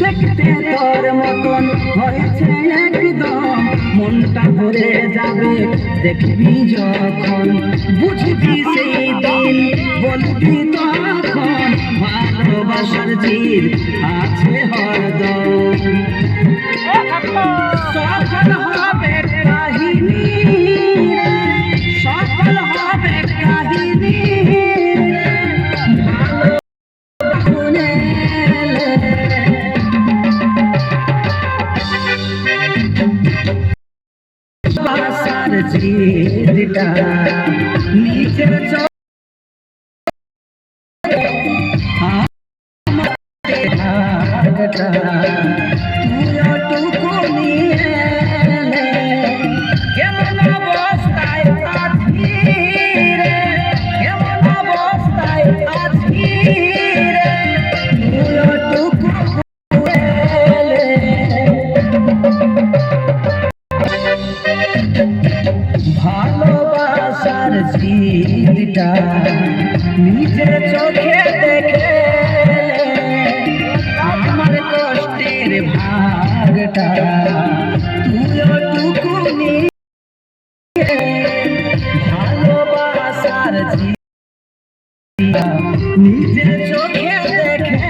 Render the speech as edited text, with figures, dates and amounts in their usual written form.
দেখতে তোর মতন হয়েছে একদম, মনটা ভরে যাবে দেখবি যখন, বুঝবি সেই দিন বলবি তখন, ভালোবাসার জিদ আছে হরদম। সফল হবে কাহিনী, সফল হবে কাহিনী, ভালোবাসার জিদটা নিজের তুইটুকু নিয়ে কেমন অবস্থায় আছি রে, কেমন অবস্থায় আছি রে, তুইটুকু ভালোবাসার জিদটা নিজের চোখে দেখে আমার কষ্টের ভাগটা তুইটুকু নিয়ে, ভালোবাসার জিদটা নিজের